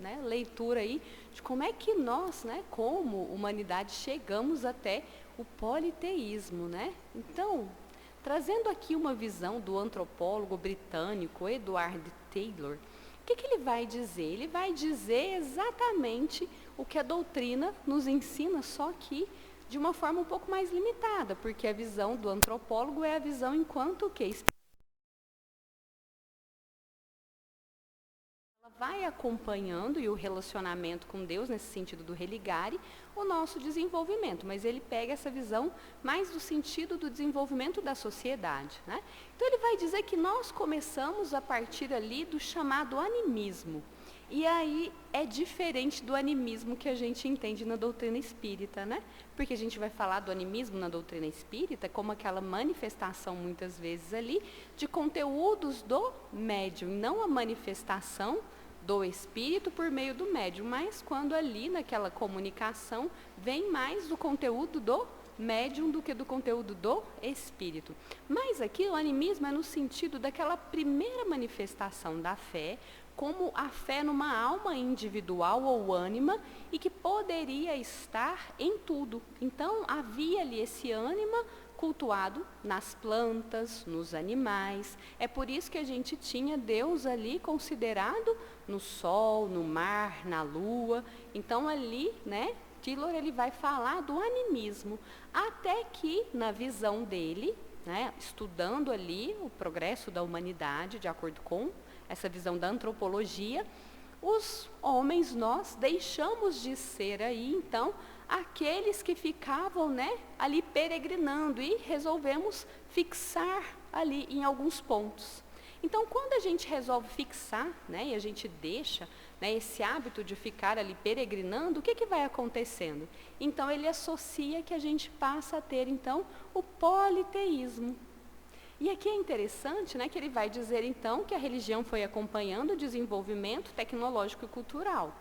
né, leitura aí de como é que nós, né, como humanidade, chegamos até o politeísmo, né? Então, trazendo aqui uma visão do antropólogo britânico Edward Taylor, o que ele vai dizer? Ele vai dizer exatamente o que a doutrina nos ensina, só que de uma forma um pouco mais limitada, porque a visão do antropólogo é a visão enquanto o quê? Ela vai acompanhando, e o relacionamento com Deus, nesse sentido do religare, o nosso desenvolvimento, mas ele pega essa visão mais do sentido do desenvolvimento da sociedade, né? Então ele vai dizer que nós começamos a partir ali do chamado animismo, e aí é diferente do animismo que a gente entende na doutrina espírita, né? Porque a gente vai falar do animismo na doutrina espírita como aquela manifestação, muitas vezes ali, de conteúdos do médium, não a manifestação do espírito por meio do médium, mas quando ali naquela comunicação vem mais do conteúdo do médium do que do conteúdo do espírito. Mas aqui o animismo é no sentido daquela primeira manifestação da fé, como a fé numa alma individual ou ânima e que poderia estar em tudo. Então havia ali esse ânima cultuado nas plantas, nos animais. É por isso que a gente tinha Deus ali considerado no sol, no mar, na lua. Então ali, né, Taylor ele vai falar do animismo, até que na visão dele, né, estudando ali o progresso da humanidade, de acordo com essa visão da antropologia, os homens, nós deixamos de ser aí, então, aqueles que ficavam, né, ali peregrinando e resolvemos fixar ali em alguns pontos. Então, quando a gente resolve fixar, né, e a gente deixa, né, esse hábito de ficar ali peregrinando, o que vai acontecendo? Então, ele associa que a gente passa a ter, então, o politeísmo. E aqui é interessante, né, que ele vai dizer, então, que a religião foi acompanhando o desenvolvimento tecnológico e cultural.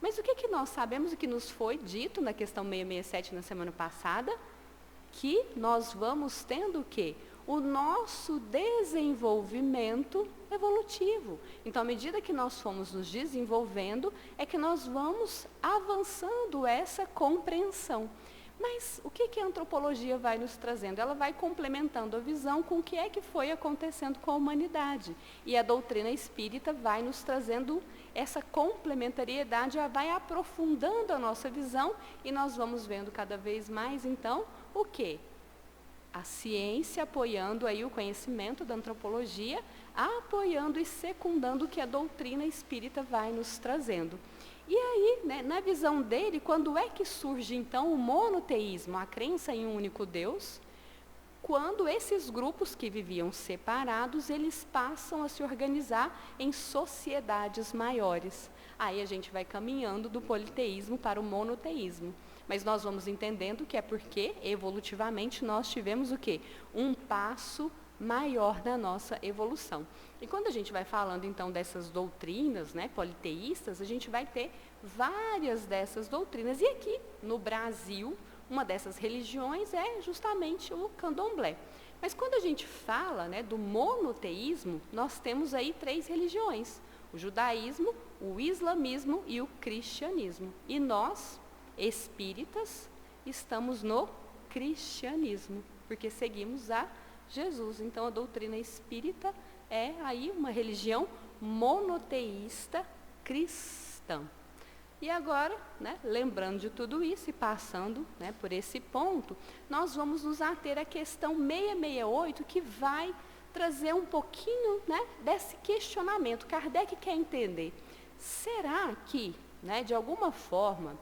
Mas o que nós sabemos, o que nos foi dito na questão 667 na semana passada? Que nós vamos tendo o quê? O nosso desenvolvimento evolutivo. Então, à medida que nós fomos nos desenvolvendo, é que nós vamos avançando essa compreensão. Mas o que a antropologia vai nos trazendo? Ela vai complementando a visão com o que é que foi acontecendo com a humanidade. E a doutrina espírita vai nos trazendo essa complementariedade, já vai aprofundando a nossa visão e nós vamos vendo cada vez mais, então, o quê? A ciência apoiando aí o conhecimento da antropologia, apoiando e secundando o que a doutrina espírita vai nos trazendo. E aí, né, na visão dele, quando é que surge então o monoteísmo, a crença em um único Deus? Quando esses grupos que viviam separados, eles passam a se organizar em sociedades maiores. Aí a gente vai caminhando do politeísmo para o monoteísmo. Mas nós vamos entendendo que é porque, evolutivamente, nós tivemos o quê? Um passo maior na nossa evolução. E quando a gente vai falando, então, dessas doutrinas, né, politeístas, a gente vai ter várias dessas doutrinas. E aqui, no Brasil, uma dessas religiões é justamente o candomblé. Mas quando a gente fala, né, do monoteísmo, nós temos aí 3 religiões: o judaísmo, o islamismo e o cristianismo. E nós, espíritas, estamos no cristianismo, porque seguimos a Jesus. Então, a doutrina espírita é aí uma religião monoteísta cristã. E agora, né, lembrando de tudo isso e passando, né, por esse ponto, nós vamos nos ater à questão 668, que vai trazer um pouquinho, né, desse questionamento. Kardec quer entender, será que, né, de alguma forma,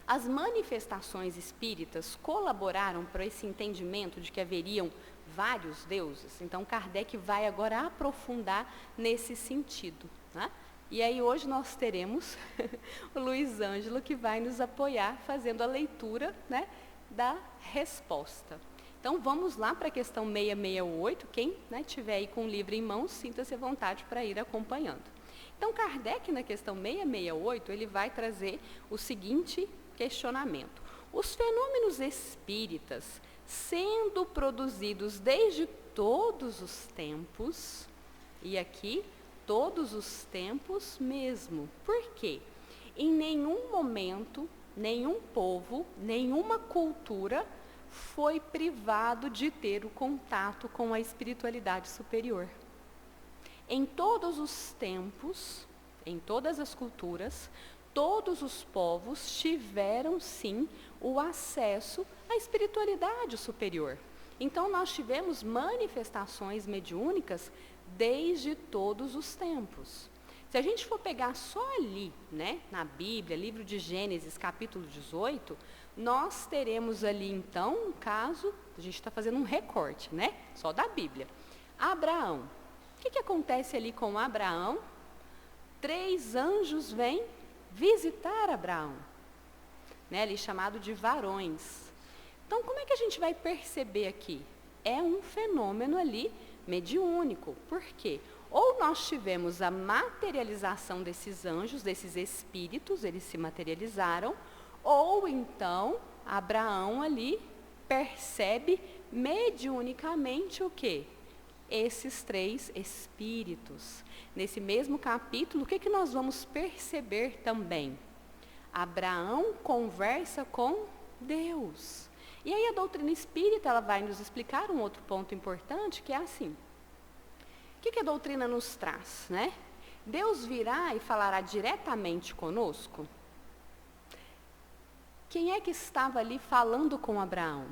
as manifestações espíritas colaboraram para esse entendimento de que haveriam vários deuses? Então, Kardec vai agora aprofundar nesse sentido, né? E aí hoje nós teremos o Luiz Ângelo, que vai nos apoiar fazendo a leitura, né, da resposta. Então vamos lá para a questão 668, quem, né, tiver aí com o livro em mãos, sinta-se à vontade para ir acompanhando. Então Kardec, na questão 668, ele vai trazer o seguinte questionamento: os fenômenos espíritas, sendo produzidos desde todos os tempos, e aqui todos os tempos mesmo. Por quê? Em nenhum momento, nenhum povo, nenhuma cultura foi privado de ter o contato com a espiritualidade superior. Em todos os tempos, em todas as culturas, todos os povos tiveram sim o acesso à espiritualidade superior. Então nós tivemos manifestações mediúnicas desde todos os tempos. Se a gente for pegar só ali, né, na Bíblia, livro de Gênesis, capítulo 18, nós teremos ali então um caso, a gente está fazendo um recorte, né, só da Bíblia. Abraão. O que acontece ali com Abraão? 3 anjos vêm visitar Abraão, né, ali chamado de varões. Então, como é que a gente vai perceber aqui? É um fenômeno ali mediúnico. Por quê? Ou nós tivemos a materialização desses anjos, desses espíritos, eles se materializaram, ou então Abraão ali percebe mediunicamente o quê? Esses 3 espíritos. Nesse mesmo capítulo, o que nós vamos perceber também? Abraão conversa com Deus. E aí a doutrina espírita ela vai nos explicar um outro ponto importante, que é assim. O que a doutrina nos traz, né? Deus virá e falará diretamente conosco? Quem é que estava ali falando com Abraão?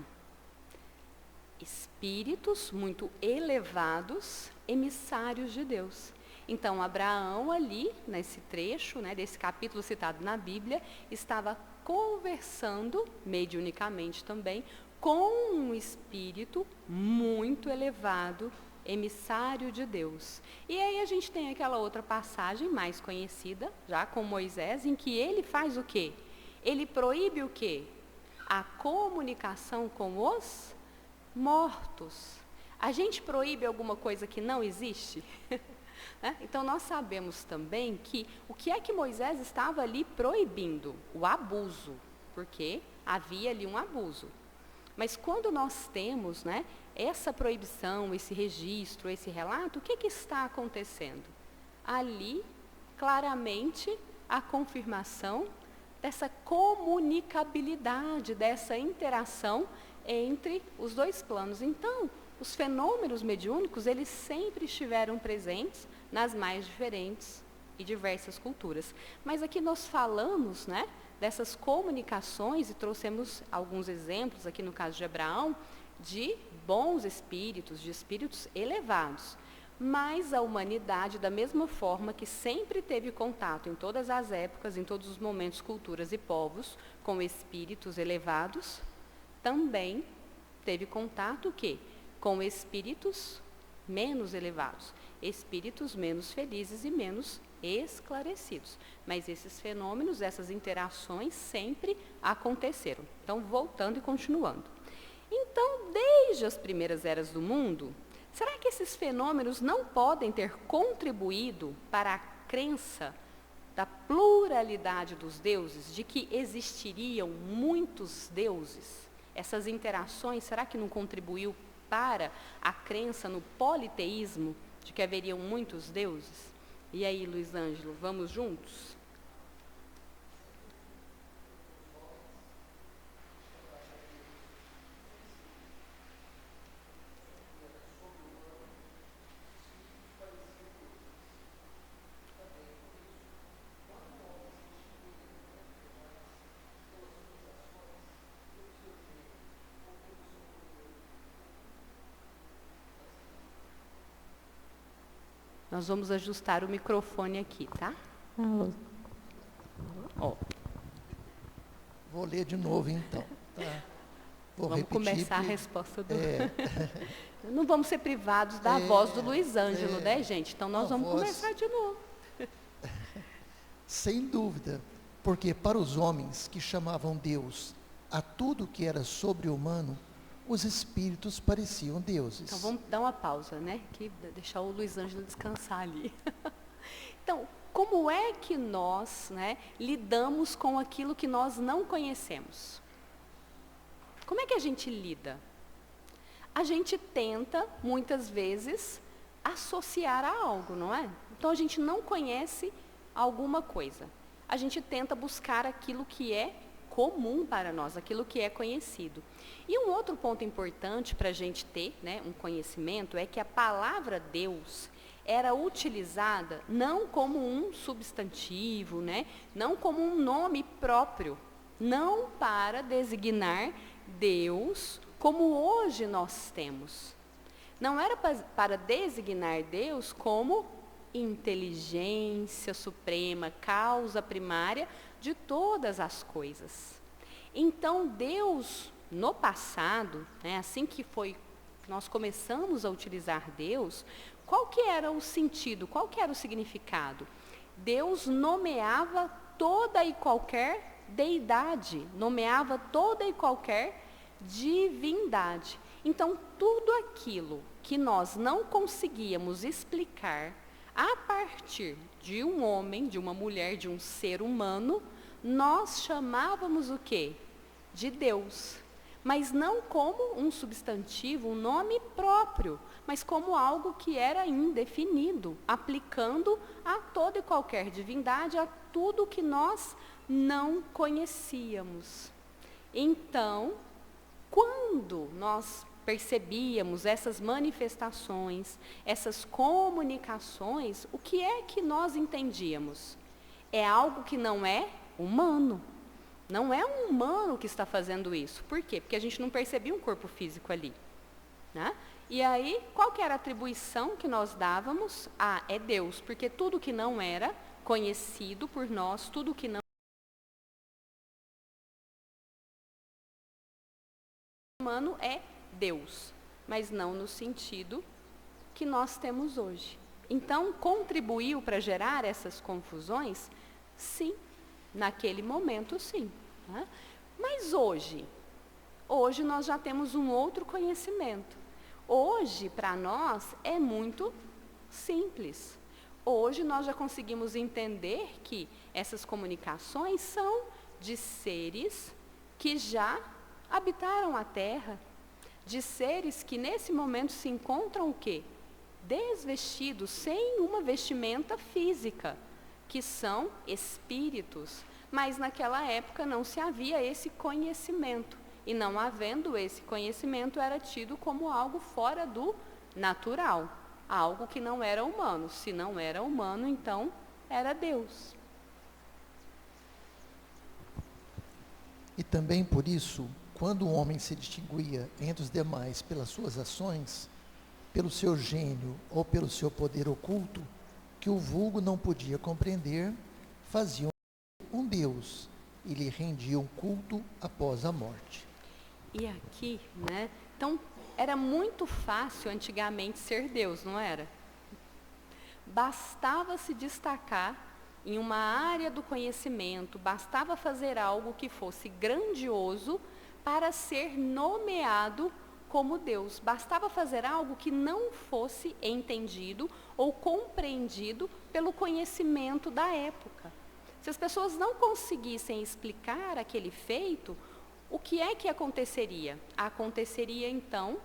Espíritos muito elevados, emissários de Deus. Então, Abraão ali, nesse trecho, né, desse capítulo citado na Bíblia, estava conversando, mediunicamente também, com um espírito muito elevado, emissário de Deus. E aí a gente tem aquela outra passagem mais conhecida, já com Moisés, em que ele faz o quê? Ele proíbe o quê? A comunicação com os mortos. A gente proíbe alguma coisa que não existe? Então, nós sabemos também que o que é que Moisés estava ali proibindo? O abuso, porque havia ali um abuso. Mas quando nós temos, né, essa proibição, esse registro, esse relato, o que está acontecendo? Ali, claramente, a confirmação dessa comunicabilidade, dessa interação entre os 2 planos. Então, os fenômenos mediúnicos, eles sempre estiveram presentes nas mais diferentes e diversas culturas. Mas aqui nós falamos, né, dessas comunicações e trouxemos alguns exemplos, aqui no caso de Abraão, de bons espíritos, de espíritos elevados. Mas a humanidade, da mesma forma que sempre teve contato em todas as épocas, em todos os momentos, culturas e povos, com espíritos elevados, também teve contato o quê? Com espíritos menos elevados, espíritos menos felizes e menos esclarecidos. Mas esses fenômenos, essas interações sempre aconteceram. Então, voltando e continuando. Então, desde as primeiras eras do mundo, será que esses fenômenos não podem ter contribuído para a crença da pluralidade dos deuses, de que existiriam muitos deuses? Essas interações, será que não contribuiu para a crença no politeísmo, de que haveriam muitos deuses? E aí, Luiz Ângelo, vamos juntos? Nós vamos ajustar o microfone aqui, tá? Ó. Vou ler de novo, então. Tá? Vamos começar a resposta do... Não vamos ser privados da voz do Luiz Ângelo, né, gente? Então, nós vamos começar de novo. Sem dúvida, porque para os homens que chamavam Deus a tudo que era sobre-humano, os espíritos pareciam deuses. Então, vamos dar uma pausa, né? Que deixar o Luiz Ângelo descansar ali. Então, como é que nós, né, lidamos com aquilo que nós não conhecemos? Como é que a gente lida? A gente tenta, muitas vezes, associar a algo, não é? Então a gente não conhece alguma coisa. A gente tenta buscar aquilo que é comum para nós, aquilo que é conhecido. E um outro ponto importante para a gente ter, né, um conhecimento, é que a palavra Deus era utilizada não como um substantivo, né, não como um nome próprio, não para designar Deus como hoje nós temos. Não era para designar Deus como inteligência suprema, causa primária de todas as coisas. Então, Deus, no passado, né, assim que nós começamos a utilizar Deus, qual que era o sentido, qual que era o significado? Deus nomeava toda e qualquer deidade, nomeava toda e qualquer divindade. Então, tudo aquilo que nós não conseguíamos explicar a partir de um homem, de uma mulher, de um ser humano, nós chamávamos o quê? De Deus. Mas não como um substantivo, um nome próprio, mas como algo que era indefinido, aplicando a toda e qualquer divindade, a tudo que nós não conhecíamos. Então, quando nós percebíamos essas manifestações, essas comunicações, o que é que nós entendíamos? É algo que não é humano. Não é um humano que está fazendo isso. Por quê? Porque a gente não percebia um corpo físico ali, né? E aí, qual que era a atribuição que nós dávamos? Ah, é Deus, porque tudo que não era conhecido por nós, tudo que não humano é Deus, mas não no sentido que nós temos hoje. Então, contribuiu para gerar essas confusões? Sim, naquele momento sim. Né? Mas hoje nós já temos um outro conhecimento. Hoje, para nós, é muito simples. Hoje nós já conseguimos entender que essas comunicações são de seres que já habitaram a Terra, de seres que nesse momento se encontram o quê? Desvestidos, sem uma vestimenta física, que são espíritos. Mas naquela época não se havia esse conhecimento. E não havendo esse conhecimento, era tido como algo fora do natural, algo que não era humano. Se não era humano, então era Deus. E também por isso, quando o homem se distinguia entre os demais pelas suas ações, pelo seu gênio ou pelo seu poder oculto, que o vulgo não podia compreender, faziam um Deus e lhe rendiam culto após a morte. E aqui, né? Então, era muito fácil antigamente ser Deus, não era? Bastava se destacar em uma área do conhecimento, bastava fazer algo que fosse grandioso para ser nomeado como Deus. Bastava fazer algo que não fosse entendido ou compreendido pelo conhecimento da época. Se as pessoas não conseguissem explicar aquele feito, o que é que aconteceria? Aconteceria, então,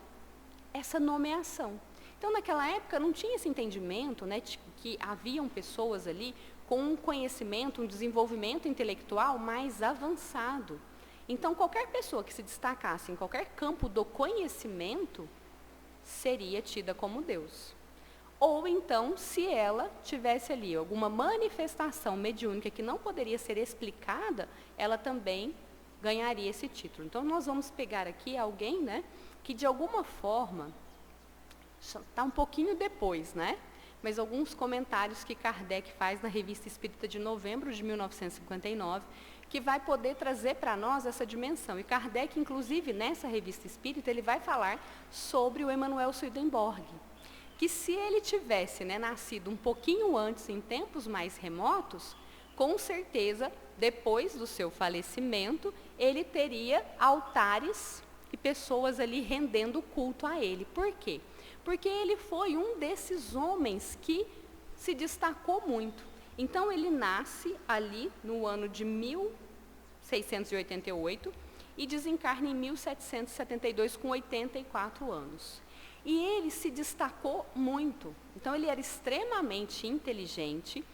essa nomeação. Então, naquela época, não tinha esse entendimento, né, de que haviam pessoas ali com um conhecimento, um desenvolvimento intelectual mais avançado. Então, qualquer pessoa que se destacasse em qualquer campo do conhecimento seria tida como Deus. Ou então, se ela tivesse ali alguma manifestação mediúnica que não poderia ser explicada, ela também ganharia esse título. Então, nós vamos pegar aqui alguém, né, que de alguma forma, está um pouquinho depois, né? Mas alguns comentários que Kardec faz na Revista Espírita de novembro de 1959, que vai poder trazer para nós essa dimensão. E Kardec, inclusive, nessa Revista Espírita, ele vai falar sobre o Emanuel Swedenborg, que se ele tivesse, né, nascido um pouquinho antes, em tempos mais remotos, com certeza, depois do seu falecimento, ele teria altares e pessoas ali rendendo culto a ele. Por quê? Porque ele foi um desses homens que se destacou muito. Então, ele nasce ali no ano de 1688 e desencarna em 1772 com 84 anos. E ele se destacou muito. Então, ele era extremamente inteligente.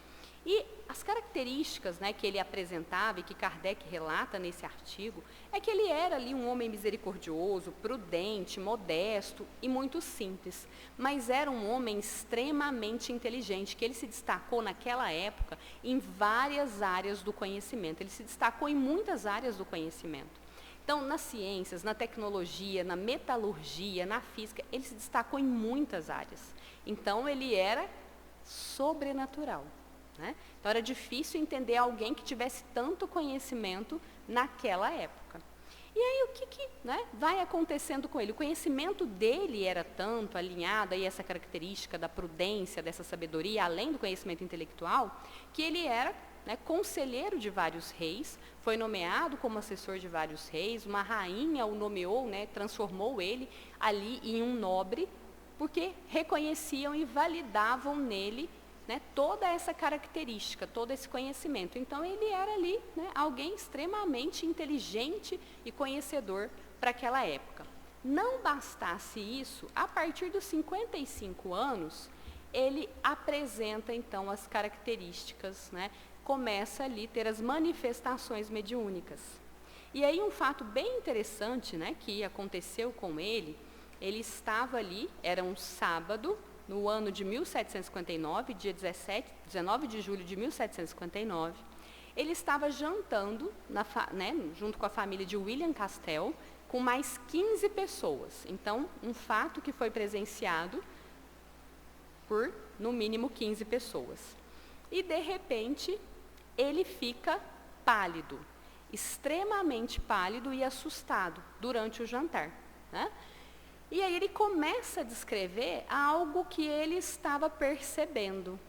E as características, né, que ele apresentava e que Kardec relata nesse artigo, é que ele era ali um homem misericordioso, prudente, modesto e muito simples. Mas era um homem extremamente inteligente, que ele se destacou naquela época em várias áreas do conhecimento. Ele se destacou em muitas áreas do conhecimento. Então, nas ciências, na tecnologia, na metalurgia, na física, ele se destacou em muitas áreas. Então, ele era sobrenatural. Né? Então, era difícil entender alguém que tivesse tanto conhecimento naquela época. E aí, o que né, vai acontecendo com ele? O conhecimento dele era tanto alinhado a essa característica da prudência, dessa sabedoria, além do conhecimento intelectual, que ele era, né, conselheiro de vários reis, foi nomeado como assessor de vários reis, uma rainha o nomeou, né, transformou ele ali em um nobre, porque reconheciam e validavam nele, né, toda essa característica, todo esse conhecimento. Então, ele era ali, né, alguém extremamente inteligente e conhecedor para aquela época. Não bastasse isso, a partir dos 55 anos, ele apresenta, então, as características, né, começa ali a ter as manifestações mediúnicas. E aí, um fato bem interessante, né, que aconteceu com ele estava ali, era um sábado, no ano de 1759, dia 19 de julho de 1759, ele estava jantando, né, junto com a família de William Castell, com mais 15 pessoas. Então, um fato que foi presenciado por, no mínimo, 15 pessoas. E, de repente, ele fica pálido, extremamente pálido e assustado durante o jantar, né? E aí ele começa a descrever algo que ele estava percebendo.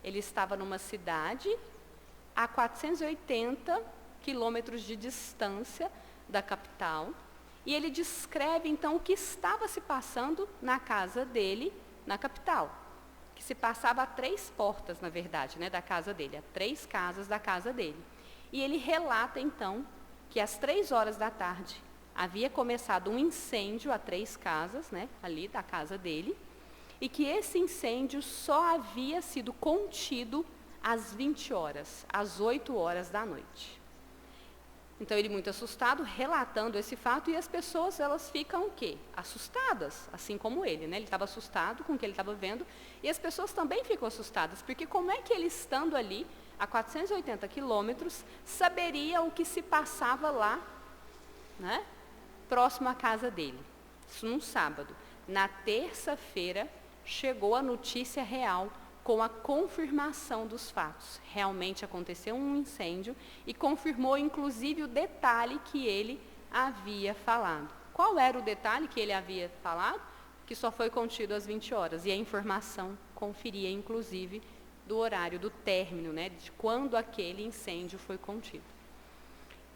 Ele estava numa cidade a 480 quilômetros de distância da capital, e ele descreve então o que estava se passando na casa dele, na capital, que se passava a 3 portas, na verdade, né, da casa dele, a 3 casas da casa dele. E ele relata então que às 3 horas da tarde, havia começado um incêndio a 3 casas, né, ali da casa dele, e que esse incêndio só havia sido contido às 20 horas, às 8 horas da noite. Então, ele muito assustado, relatando esse fato, e as pessoas, elas ficam o quê? Assustadas, assim como ele, né? Ele estava assustado com o que ele estava vendo, e as pessoas também ficam assustadas, porque como é que ele, estando ali, a 480 quilômetros, saberia o que se passava lá, né, próximo à casa dele? Isso num sábado. Na terça-feira, chegou a notícia real, com a confirmação dos fatos. Realmente aconteceu um incêndio e confirmou, inclusive, o detalhe que ele havia falado. Qual era o detalhe que ele havia falado? Que só foi contido às 20 horas. E a informação conferia, inclusive, do horário do término, né, de quando aquele incêndio foi contido.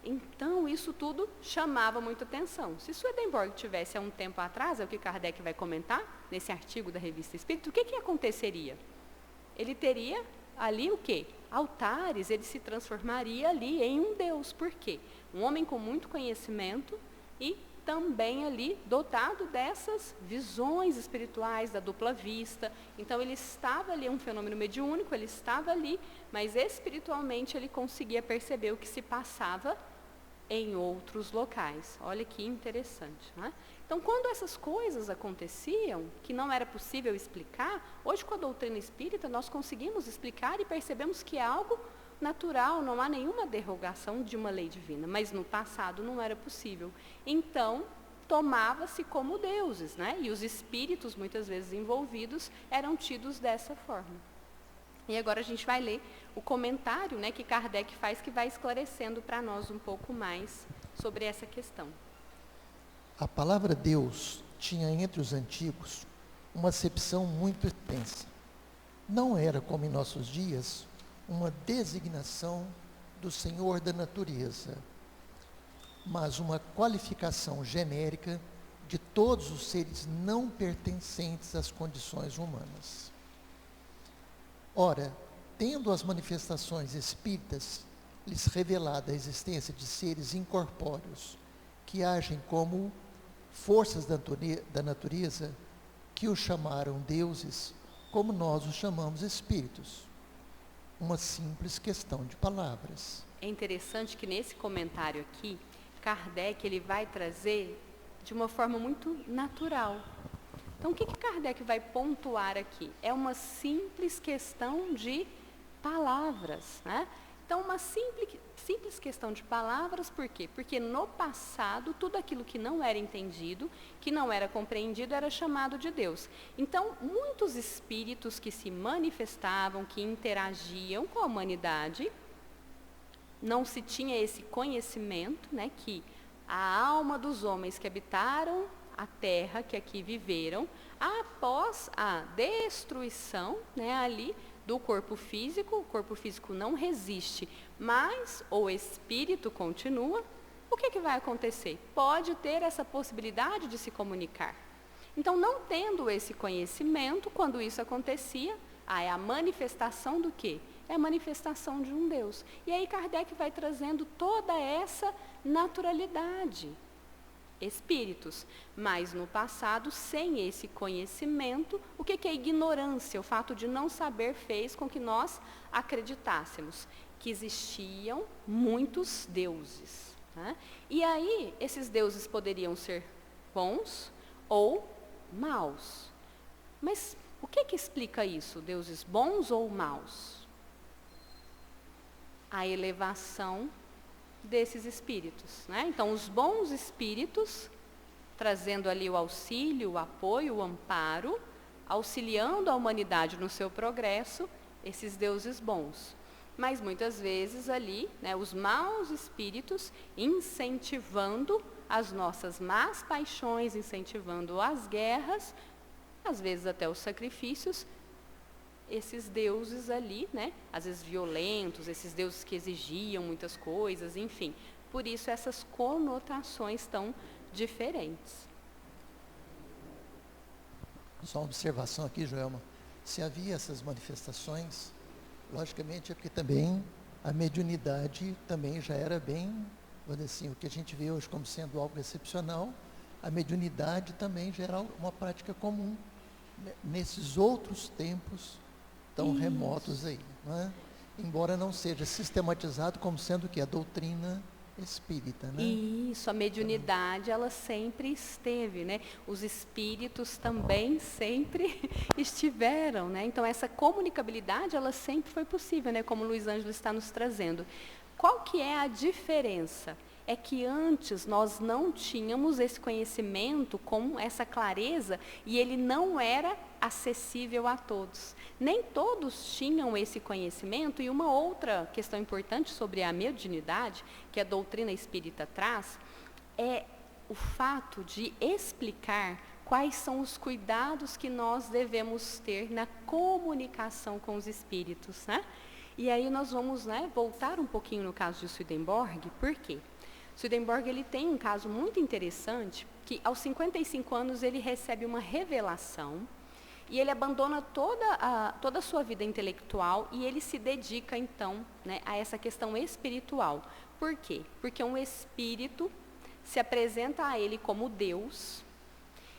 Então, isso tudo chamava muita atenção. Se Swedenborg tivesse há um tempo atrás, é o que Kardec vai comentar nesse artigo da Revista Espírita, o que aconteceria? Ele teria ali o quê? Altares, ele se transformaria ali em um Deus. Por quê? Um homem com muito conhecimento e também ali dotado dessas visões espirituais, da dupla vista. Então, ele estava ali, um fenômeno mediúnico, ele estava ali, mas espiritualmente ele conseguia perceber o que se passava em outros locais. Olha que interessante, não é? Então, quando essas coisas aconteciam, que não era possível explicar, hoje com a doutrina espírita nós conseguimos explicar e percebemos que é algo natural, não há nenhuma derrogação de uma lei divina, mas no passado não era possível. Então, tomava-se como deuses, né? E os espíritos, muitas vezes envolvidos, eram tidos dessa forma. E agora a gente vai ler o comentário, né, que Kardec faz, que vai esclarecendo para nós um pouco mais sobre essa questão. A palavra Deus tinha entre os antigos uma acepção muito extensa. Não era, como em nossos dias, uma designação do Senhor da natureza, mas uma qualificação genérica de todos os seres não pertencentes às condições humanas. Ora, tendo as manifestações espíritas lhes revelado a existência de seres incorpóreos que agem como forças da natureza que os chamaram deuses, como nós os chamamos espíritos. Uma simples questão de palavras. É interessante que nesse comentário aqui, Kardec ele vai trazer de uma forma muito natural. Então, o que Kardec vai pontuar aqui? É uma simples questão de palavras, né? Então, uma simples questão de palavras, por quê? Porque no passado, tudo aquilo que não era entendido, que não era compreendido, era chamado de Deus. Então, muitos espíritos que se manifestavam, que interagiam com a humanidade, não se tinha esse conhecimento, né, que a alma dos homens que habitaram a terra, que aqui viveram, após a destruição, né, ali do corpo físico, o corpo físico não resiste, mas o espírito continua, o que vai acontecer? Pode ter essa possibilidade de se comunicar. Então, não tendo esse conhecimento, quando isso acontecia, é a manifestação do quê? É a manifestação de um Deus. E aí Kardec vai trazendo toda essa naturalidade. Espíritos, mas no passado, sem esse conhecimento, o que é a ignorância? O fato de não saber fez com que nós acreditássemos que existiam muitos deuses, né? E aí, esses deuses poderiam ser bons ou maus. Mas o que explica isso? Deuses bons ou maus? A elevação desses espíritos, né? Então, os bons espíritos, trazendo ali o auxílio, o apoio, o amparo, auxiliando a humanidade no seu progresso, esses deuses bons. Mas muitas vezes ali, né, os maus espíritos incentivando as nossas más paixões, incentivando as guerras, às vezes até os sacrifícios, esses deuses ali, né, às vezes violentos, esses deuses que exigiam muitas coisas, enfim. Por isso essas conotações tão diferentes. Só uma observação aqui, Joelma. Se havia essas manifestações, logicamente é porque também a mediunidade também já era bem, vamos dizer assim, o que a gente vê hoje como sendo algo excepcional, a mediunidade também já era uma prática comum nesses outros tempos tão remotos aí, não é? Embora não seja sistematizado como sendo que a doutrina espírita, né? Isso, a mediunidade, ela sempre esteve, né? Os espíritos também sempre estiveram, né? Então, essa comunicabilidade, ela sempre foi possível, né? Como o Luiz Ângelo está nos trazendo. Qual que é a diferença? É que antes nós não tínhamos esse conhecimento com essa clareza e ele não era acessível a todos. Nem todos tinham esse conhecimento. E uma outra questão importante sobre a mediunidade, que a doutrina espírita traz, é o fato de explicar quais são os cuidados que nós devemos ter na comunicação com os espíritos, né? E aí nós vamos, né, voltar um pouquinho no caso de Swedenborg. Por quê? Swedenborg ele tem um caso muito interessante, que aos 55 anos ele recebe uma revelação e ele abandona toda a sua vida intelectual e ele se dedica então, né, a essa questão espiritual. Por quê? Porque um espírito se apresenta a ele como Deus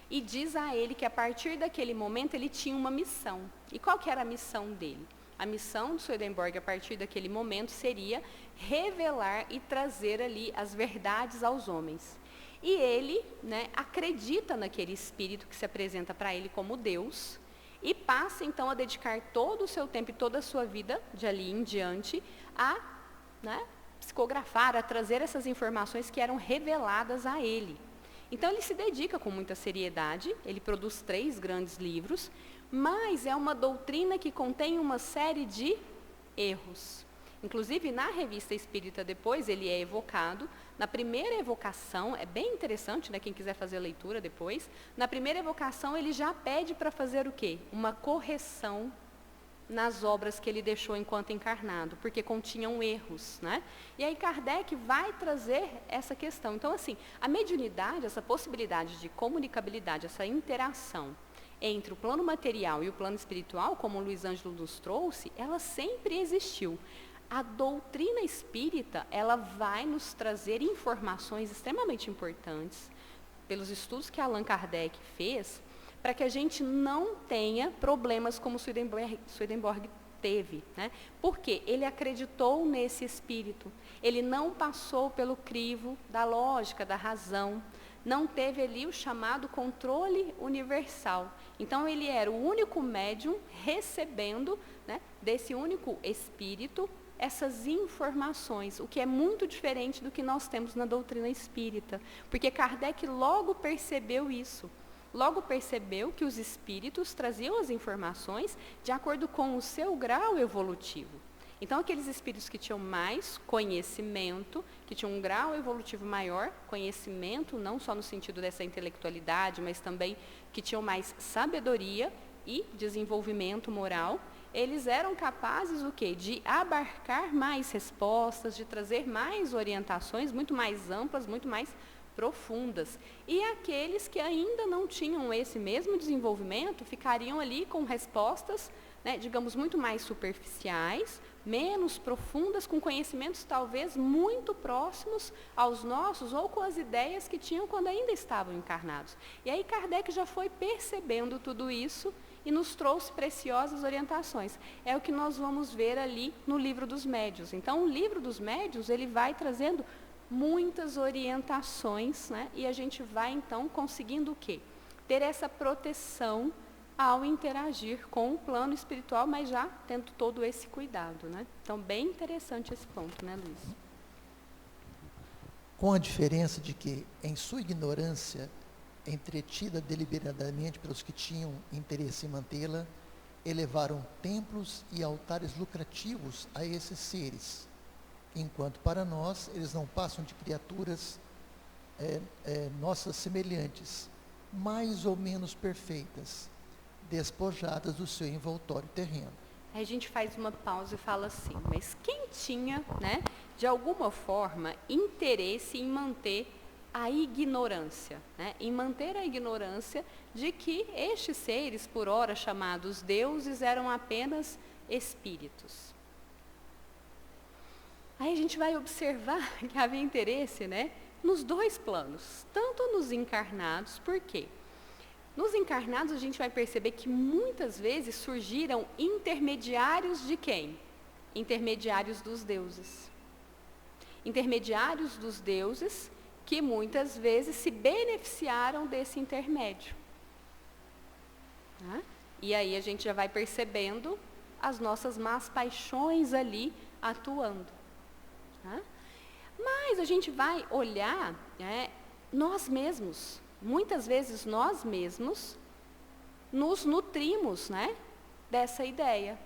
e diz a ele que a partir daquele momento ele tinha uma missão. E qual que era a missão dele? A missão de Swedenborg, a partir daquele momento, seria revelar e trazer ali as verdades aos homens. E ele, né, acredita naquele espírito que se apresenta para ele como Deus e passa, então, a dedicar todo o seu tempo e toda a sua vida, de ali em diante, a, né, psicografar, a trazer essas informações que eram reveladas a ele. Então, ele se dedica com muita seriedade, ele produz 3 grandes livros, mas é uma doutrina que contém uma série de erros. Inclusive, na Revista Espírita, depois, ele é evocado. Na primeira evocação, é bem interessante, né, quem quiser fazer a leitura depois, na primeira evocação ele já pede para fazer o quê? Uma correção nas obras que ele deixou enquanto encarnado, porque continham erros, né? E aí Kardec vai trazer essa questão. Então, assim, a mediunidade, essa possibilidade de comunicabilidade, essa interação entre o plano material e o plano espiritual, como o Luiz Ângelo nos trouxe, ela sempre existiu. A doutrina espírita, ela vai nos trazer informações extremamente importantes, pelos estudos que Allan Kardec fez, para que a gente não tenha problemas como Swedenborg teve, né? Porque ele acreditou nesse espírito, ele não passou pelo crivo da lógica, da razão, não teve ali o chamado controle universal. Então ele era o único médium recebendo, né, desse único espírito essas informações, o que é muito diferente do que nós temos na doutrina espírita, porque Kardec logo percebeu isso. Logo percebeu que os espíritos traziam as informações de acordo com o seu grau evolutivo. Então, aqueles espíritos que tinham mais conhecimento, que tinham um grau evolutivo maior, conhecimento, não só no sentido dessa intelectualidade, mas também que tinham mais sabedoria e desenvolvimento moral, eles eram capazes o quê? De abarcar mais respostas, de trazer mais orientações, muito mais amplas, muito mais profundas. E aqueles que ainda não tinham esse mesmo desenvolvimento, ficariam ali com respostas, né, digamos, muito mais superficiais, menos profundas, com conhecimentos talvez muito próximos aos nossos, ou com as ideias que tinham quando ainda estavam encarnados. E aí Kardec já foi percebendo tudo isso e nos trouxe preciosas orientações. É o que nós vamos ver ali no Livro dos Médiuns. Então, o Livro dos Médiuns, ele vai trazendo muitas orientações, né? E a gente vai, então, conseguindo o quê? Ter essa proteção ao interagir com o plano espiritual, mas já tendo todo esse cuidado, né? Então, bem interessante esse ponto, né, Luiz? Com a diferença de que, em sua ignorância, entretida deliberadamente pelos que tinham interesse em mantê-la, elevaram templos e altares lucrativos a esses seres, enquanto para nós eles não passam de criaturas nossas semelhantes, mais ou menos perfeitas, despojadas do seu envoltório terreno. Aí a gente faz uma pausa e fala assim, mas quem tinha, né, de alguma forma, interesse em manter a ignorância, né, em manter a ignorância de que estes seres, por ora chamados deuses, eram apenas espíritos? Aí a gente vai observar que havia interesse, né, nos dois planos, tanto nos encarnados, por quê? Nos encarnados a gente vai perceber que muitas vezes surgiram intermediários de quem? Intermediários dos deuses. Intermediários dos deuses que muitas vezes se beneficiaram desse intermédio. Tá? E aí a gente já vai percebendo as nossas más paixões ali atuando. Tá? Mas a gente vai olhar, né, nós mesmos, muitas vezes nós mesmos nos nutrimos, né, dessa ideia.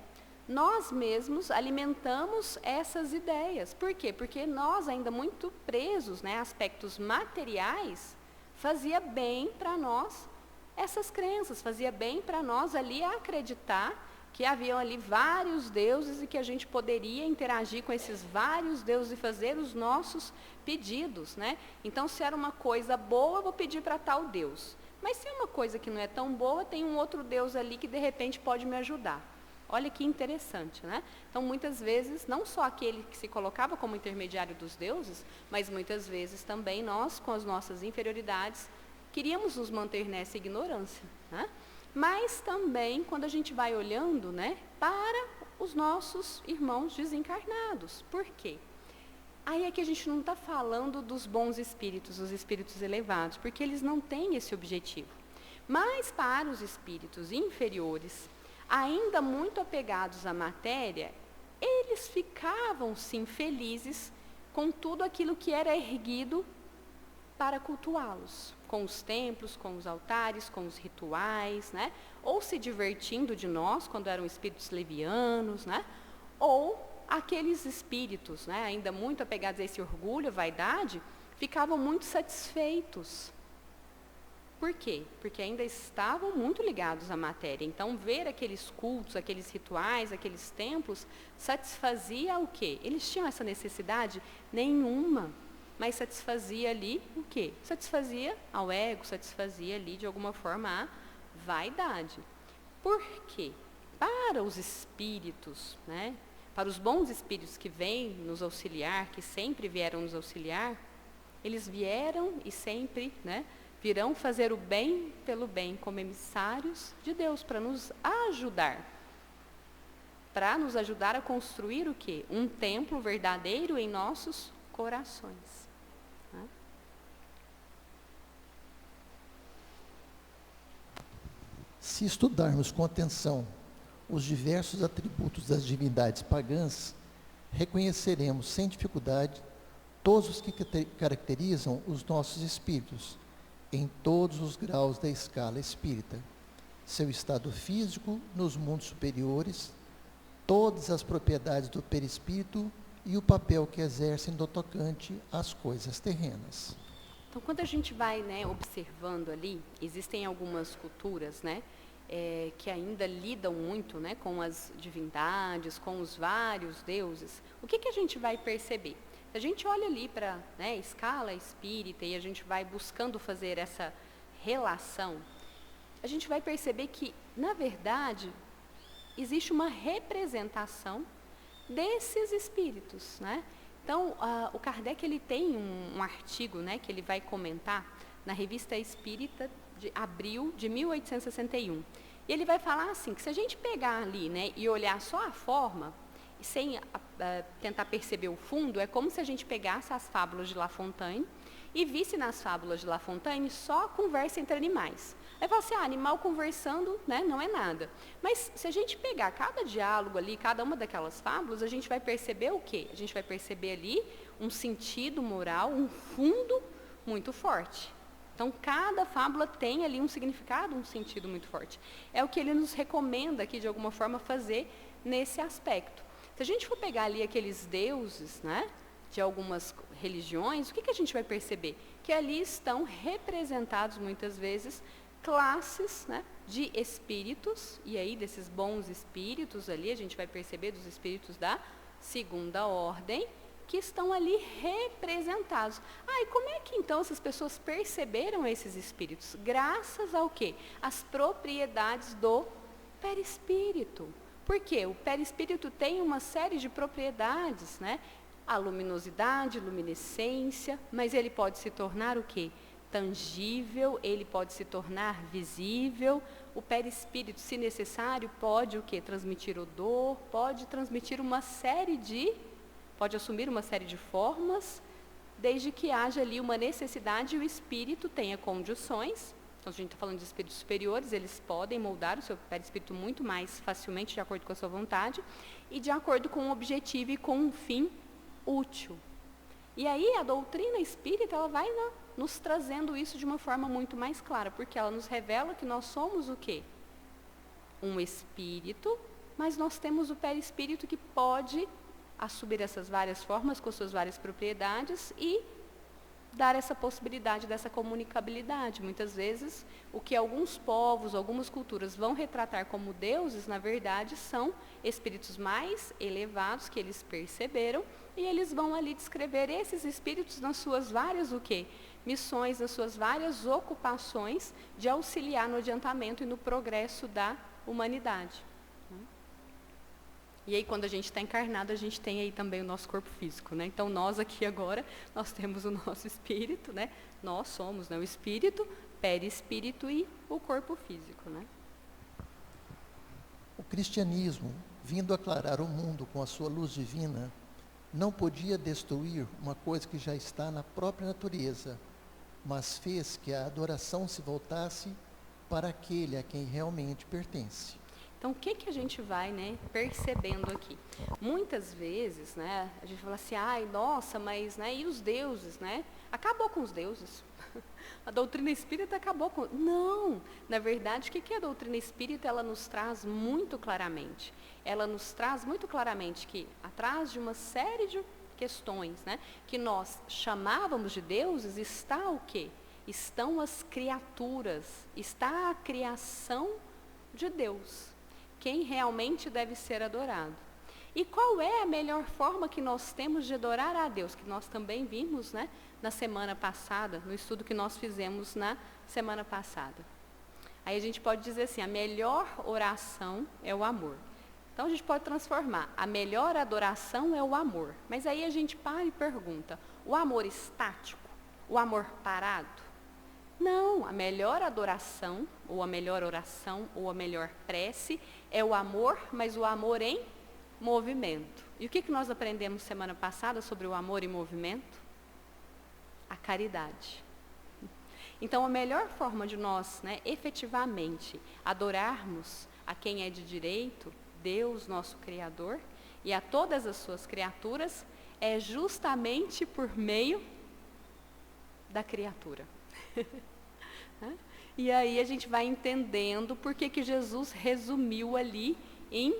Nós mesmos alimentamos essas ideias. Por quê? Porque nós, ainda muito presos, né, a aspectos materiais, fazia bem para nós essas crenças, fazia bem para nós ali acreditar que haviam ali vários deuses e que a gente poderia interagir com esses vários deuses e fazer os nossos pedidos, né? Então, se era uma coisa boa, eu vou pedir para tal Deus. Mas se é uma coisa que não é tão boa, tem um outro Deus ali que de repente pode me ajudar. Olha que interessante, né? Então, muitas vezes, não só aquele que se colocava como intermediário dos deuses, mas muitas vezes também nós, com as nossas inferioridades, queríamos nos manter nessa ignorância, né? Mas também, quando a gente vai olhando, né, para os nossos irmãos desencarnados. Por quê? Aí é que a gente não está falando dos bons espíritos, os espíritos elevados, porque eles não têm esse objetivo. Mas para os espíritos inferiores, ainda muito apegados à matéria, eles ficavam, sim, felizes com tudo aquilo que era erguido para cultuá-los, com os templos, com os altares, com os rituais, né? Ou se divertindo de nós, quando eram espíritos levianos, né? Ou aqueles espíritos, né, ainda muito apegados a esse orgulho, vaidade, ficavam muito satisfeitos. Por quê? Porque ainda estavam muito ligados à matéria. Então, ver aqueles cultos, aqueles rituais, aqueles templos, satisfazia o quê? Eles tinham essa necessidade? Nenhuma. Mas satisfazia ali o quê? Satisfazia ao ego, satisfazia ali, de alguma forma, a vaidade. Por quê? Para os espíritos, né, para os bons espíritos que vêm nos auxiliar, que sempre vieram nos auxiliar, eles vieram e sempre, né, virão fazer o bem pelo bem, como emissários de Deus, para nos ajudar. Para nos ajudar a construir o quê? Um templo verdadeiro em nossos corações. Né? Se estudarmos com atenção os diversos atributos das divindades pagãs, reconheceremos sem dificuldade todos os que caracterizam os nossos espíritos, em todos os graus da escala espírita, seu estado físico nos mundos superiores, todas as propriedades do perispírito e o papel que exercem no tocante às coisas terrenas. Então, quando a gente vai, né, observando ali, existem algumas culturas, né, que ainda lidam muito, né, com as divindades, com os vários deuses. O que a gente vai perceber? Se a gente olha ali para, né, escala espírita e a gente vai buscando fazer essa relação, a gente vai perceber que, na verdade, existe uma representação desses espíritos, né? Então, o Kardec ele tem um artigo, né, que ele vai comentar na Revista Espírita de abril de 1861. E ele vai falar assim, que se a gente pegar ali, né, e olhar só a forma, sem tentar perceber o fundo, é como se a gente pegasse as fábulas de La Fontaine e visse nas fábulas de La Fontaine só a conversa entre animais. Aí fala assim, animal conversando, né, não é nada. Mas se a gente pegar cada diálogo ali, cada uma daquelas fábulas, a gente vai perceber o quê? A gente vai perceber ali um sentido moral, um fundo muito forte. Então, cada fábula tem ali um significado, um sentido muito forte. É o que ele nos recomenda aqui, de alguma forma, fazer nesse aspecto. Se a gente for pegar ali aqueles deuses, né, de algumas religiões, o que a gente vai perceber? Que ali estão representados, muitas vezes, classes, né, de espíritos, e aí desses bons espíritos ali, a gente vai perceber dos espíritos da segunda ordem, que estão ali representados. E como é que então essas pessoas perceberam esses espíritos? Graças ao quê? As propriedades do perispírito. Por quê? O perispírito tem uma série de propriedades, né? A luminosidade, luminescência, mas ele pode se tornar o quê? Tangível, ele pode se tornar visível. O perispírito, se necessário, pode o quê? Transmitir odor, pode transmitir pode assumir uma série de formas, desde que haja ali uma necessidade e o espírito tenha condições. Então, se a gente está falando de espíritos superiores, eles podem moldar o seu perispírito muito mais facilmente, de acordo com a sua vontade, e de acordo com um objetivo e com um fim útil. E aí, a doutrina espírita, ela vai nos trazendo isso de uma forma muito mais clara, porque ela nos revela que nós somos o quê? Um espírito, mas nós temos o perispírito que pode assumir essas várias formas, com suas várias propriedades, e dar essa possibilidade dessa comunicabilidade. Muitas vezes, o que alguns povos, algumas culturas vão retratar como deuses, na verdade, são espíritos mais elevados que eles perceberam, e eles vão ali descrever esses espíritos nas suas várias missões, nas suas várias ocupações de auxiliar no adiantamento e no progresso da humanidade. E aí, quando a gente está encarnado, a gente tem aí também o nosso corpo físico, né? Então, nós aqui agora, nós temos o nosso espírito, né? Nós somos, né, o espírito, perispírito e o corpo físico, né? O cristianismo, vindo aclarar o mundo com a sua luz divina, não podia destruir uma coisa que já está na própria natureza, mas fez que a adoração se voltasse para aquele a quem realmente pertence. Então, o que a gente vai, né, percebendo aqui? Muitas vezes, né, a gente fala assim, nossa, mas, né, e os deuses, né? Acabou com os deuses. A doutrina espírita acabou com... Não! Na verdade, o que a doutrina espírita, ela nos traz muito claramente? Ela nos traz muito claramente que, atrás de uma série de questões, né, que nós chamávamos de deuses, está o quê? Estão as criaturas, está a criação de Deus. Quem realmente deve ser adorado. E qual é a melhor forma que nós temos de adorar a Deus? Que nós também vimos, né, na semana passada, no estudo que nós fizemos na semana passada. Aí a gente pode dizer assim, a melhor oração é o amor. Então a gente pode transformar, a melhor adoração é o amor. Mas aí a gente para e pergunta, o amor estático? O amor parado? Não, a melhor adoração, ou a melhor oração, ou a melhor prece é o amor, mas o amor em movimento. E o que nós aprendemos semana passada sobre o amor em movimento? A caridade. Então, a melhor forma de nós, efetivamente, adorarmos a quem é de direito, Deus, nosso Criador, e a todas as suas criaturas, é justamente por meio da criatura. E aí a gente vai entendendo por que Jesus resumiu ali em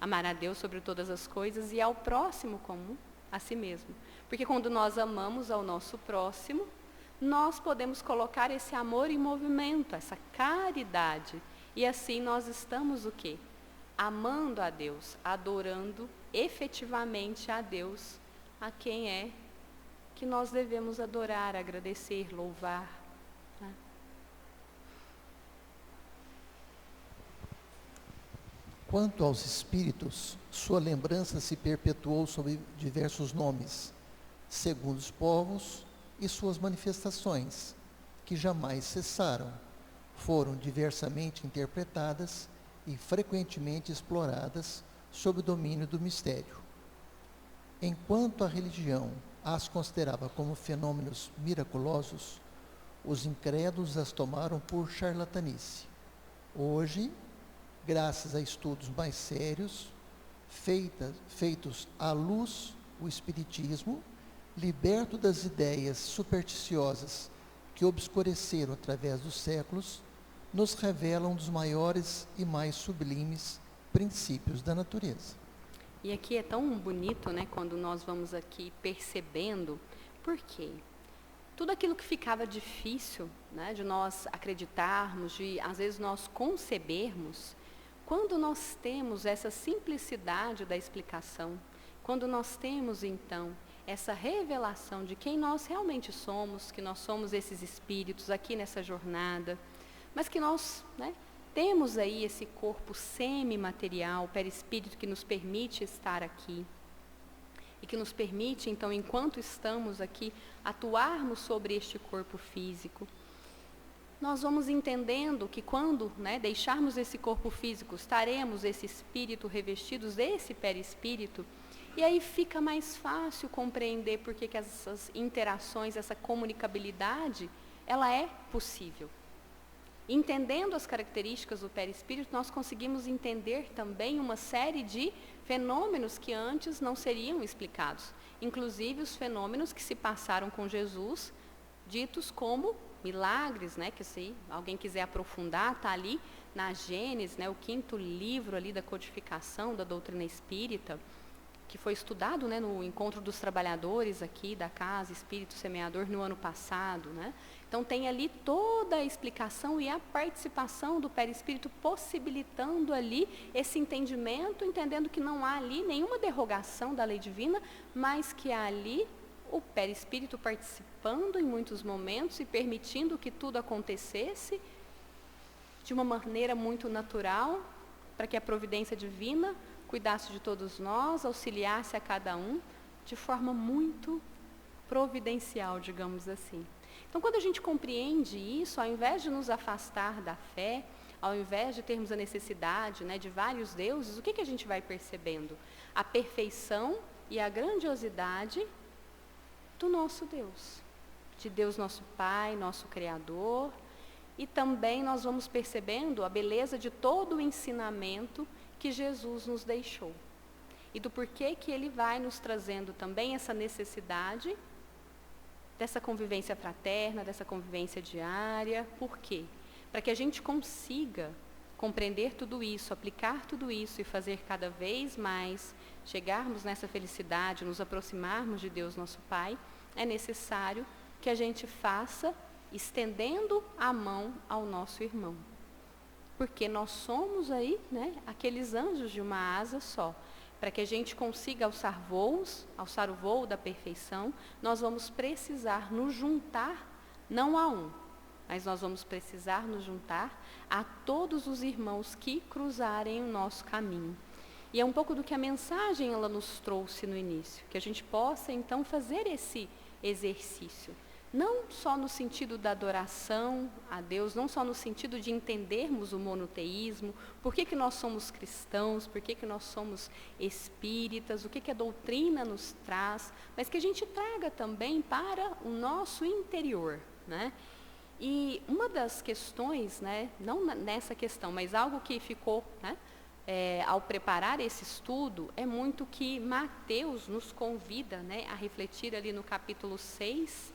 amar a Deus sobre todas as coisas e ao próximo como a si mesmo. Porque quando nós amamos ao nosso próximo, nós podemos colocar esse amor em movimento, essa caridade. E assim nós estamos o quê? Amando a Deus, adorando efetivamente a Deus, a quem é que nós devemos adorar, agradecer, louvar. Quanto aos espíritos, sua lembrança se perpetuou sob diversos nomes, segundo os povos e suas manifestações, que jamais cessaram, foram diversamente interpretadas e frequentemente exploradas sob o domínio do mistério. Enquanto a religião as considerava como fenômenos miraculosos, os incrédulos as tomaram por charlatanice. Hoje, graças a estudos mais sérios, feitos à luz do Espiritismo, liberto das ideias supersticiosas que obscureceram através dos séculos, nos revela um dos maiores e mais sublimes princípios da natureza. E aqui é tão bonito, quando nós vamos aqui percebendo, por quê? Tudo aquilo que ficava difícil, de nós acreditarmos, de às vezes nós concebermos, quando nós temos essa simplicidade da explicação, quando nós temos então essa revelação de quem nós realmente somos, que nós somos esses espíritos aqui nessa jornada, mas que nós temos aí esse corpo semimaterial, perispírito, que nos permite estar aqui e que nos permite, então, enquanto estamos aqui, atuarmos sobre este corpo físico. Nós vamos entendendo que quando deixarmos esse corpo físico, estaremos esse espírito revestidos desse perispírito, e aí fica mais fácil compreender por que essas interações, essa comunicabilidade, ela é possível. Entendendo as características do perispírito, nós conseguimos entender também uma série de fenômenos que antes não seriam explicados. Inclusive os fenômenos que se passaram com Jesus, ditos como milagres, que se alguém quiser aprofundar, está ali na Gênesis, o 5º livro ali da codificação da doutrina espírita, que foi estudado no encontro dos trabalhadores aqui da Casa Espírito Semeador no ano passado. Então tem ali toda a explicação e a participação do perispírito possibilitando ali esse entendimento, entendendo que não há ali nenhuma derrogação da lei divina, mas que há ali o perispírito participando em muitos momentos e permitindo que tudo acontecesse de uma maneira muito natural, para que a providência divina cuidasse de todos nós, auxiliasse a cada um de forma muito providencial, digamos assim. Então, quando a gente compreende isso, ao invés de nos afastar da fé, ao invés de termos a necessidade de vários deuses, o que a gente vai percebendo? A perfeição e a grandiosidade do nosso Deus, de Deus nosso Pai, nosso Criador, e também nós vamos percebendo a beleza de todo o ensinamento que Jesus nos deixou, e do porquê que Ele vai nos trazendo também essa necessidade dessa convivência fraterna, dessa convivência diária. Por quê? Para que a gente consiga compreender tudo isso, aplicar tudo isso e fazer cada vez mais, chegarmos nessa felicidade, nos aproximarmos de Deus nosso Pai, é necessário que a gente faça estendendo a mão ao nosso irmão. Porque nós somos aí, aqueles anjos de uma asa só. Para que a gente consiga alçar o voo da perfeição, nós vamos precisar nos juntar, não a um, mas nós vamos precisar nos juntar a todos os irmãos que cruzarem o nosso caminho. E é um pouco do que a mensagem ela nos trouxe no início, que a gente possa então fazer esse exercício. Não só no sentido da adoração a Deus, não só no sentido de entendermos o monoteísmo, por que nós somos cristãos, por que nós somos espíritas, o que a doutrina nos traz, mas que a gente traga também para o nosso interior, né? E uma das questões, né, não nessa questão, mas algo que ficou, né, ao preparar esse estudo, é muito que Mateus nos convida, né, a refletir ali no capítulo 6,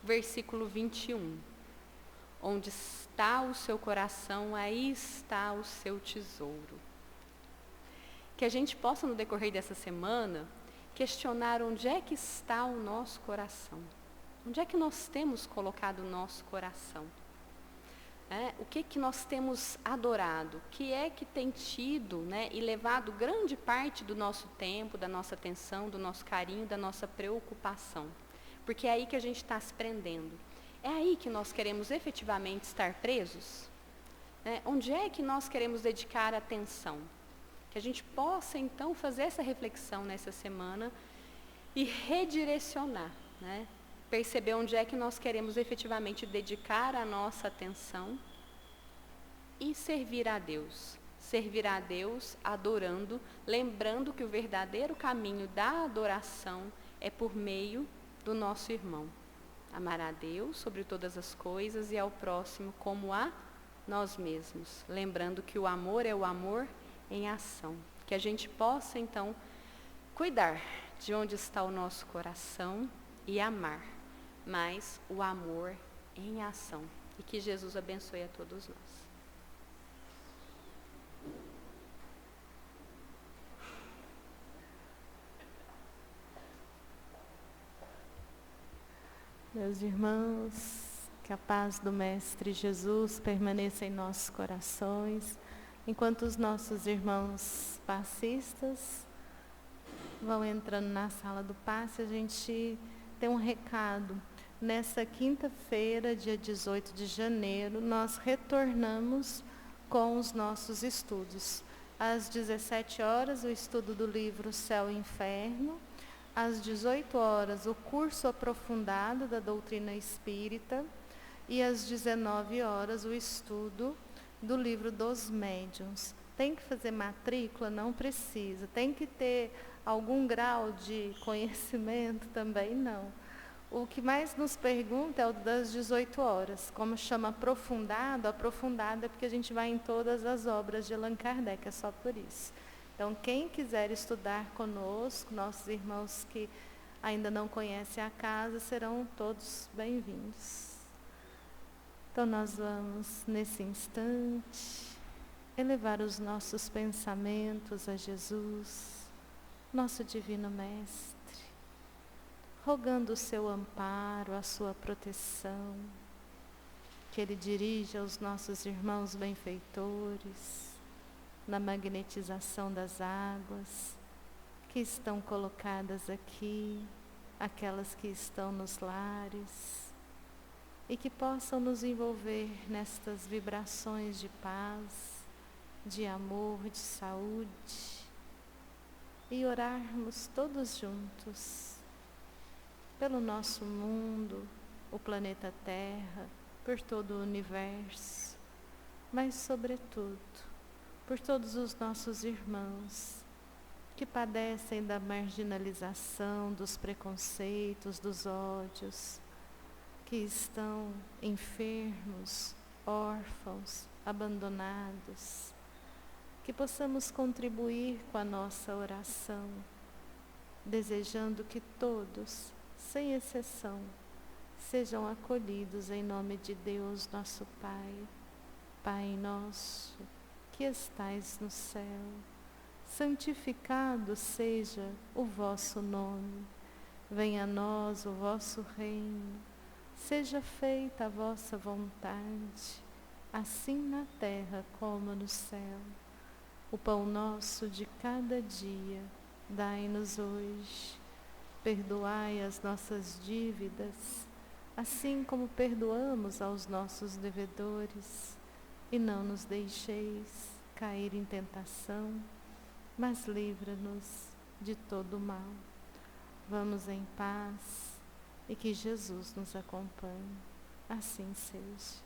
versículo 21. Onde está o seu coração, aí está o seu tesouro. Que a gente possa, no decorrer dessa semana, questionar onde é que está o nosso coração. Onde é que nós temos colocado o nosso coração? O que nós temos adorado? O que é que tem tido, né, e levado grande parte do nosso tempo, da nossa atenção, do nosso carinho, da nossa preocupação? Porque é aí que a gente está se prendendo. É aí que nós queremos efetivamente estar presos? Onde é que nós queremos dedicar atenção? Que a gente possa, então, fazer essa reflexão nessa semana e redirecionar, né? Perceber onde é que nós queremos efetivamente dedicar a nossa atenção e servir a Deus. Servir a Deus adorando, lembrando que o verdadeiro caminho da adoração é por meio do nosso irmão. Amar a Deus sobre todas as coisas e ao próximo como a nós mesmos. Lembrando que o amor é o amor em ação. Que a gente possa, então, cuidar de onde está o nosso coração e amar, mas o amor em ação. E que Jesus abençoe a todos nós. Meus irmãos, que a paz do Mestre Jesus permaneça em nossos corações, enquanto os nossos irmãos passistas vão entrando na sala do passe, a gente tem um recado. Nessa quinta-feira, dia 18 de janeiro, nós retornamos com os nossos estudos. Às 17 horas, o estudo do livro Céu e Inferno. Às 18 horas, o curso aprofundado da doutrina espírita. E às 19 horas, o estudo do livro dos médiuns. Tem que fazer matrícula? Não precisa. Tem que ter algum grau de conhecimento? Também não. O que mais nos pergunta é o das 18 horas. Como chama aprofundado é porque a gente vai em todas as obras de Allan Kardec, é só por isso. Então, quem quiser estudar conosco, nossos irmãos que ainda não conhecem a casa, serão todos bem-vindos. Então, nós vamos, nesse instante, elevar os nossos pensamentos a Jesus, nosso Divino Mestre, rogando o seu amparo, a sua proteção, que Ele dirija aos nossos irmãos benfeitores, na magnetização das águas que estão colocadas aqui, aquelas que estão nos lares, e que possam nos envolver nestas vibrações de paz, de amor, de saúde, e orarmos todos juntos pelo nosso mundo, o planeta Terra, por todo o universo, mas sobretudo por todos os nossos irmãos que padecem da marginalização, dos preconceitos, dos ódios, que estão enfermos, órfãos, abandonados, que possamos contribuir com a nossa oração, desejando que todos, sem exceção, sejam acolhidos em nome de Deus, nosso Pai. Pai nosso, que estais no céu, santificado seja o vosso nome. Venha a nós o vosso reino. Seja feita a vossa vontade, assim na terra como no céu. O pão nosso de cada dia, dai-nos hoje. Perdoai as nossas dívidas, assim como perdoamos aos nossos devedores. E não nos deixeis cair em tentação, mas livra-nos de todo o mal. Vamos em paz, e que Jesus nos acompanhe. Assim seja.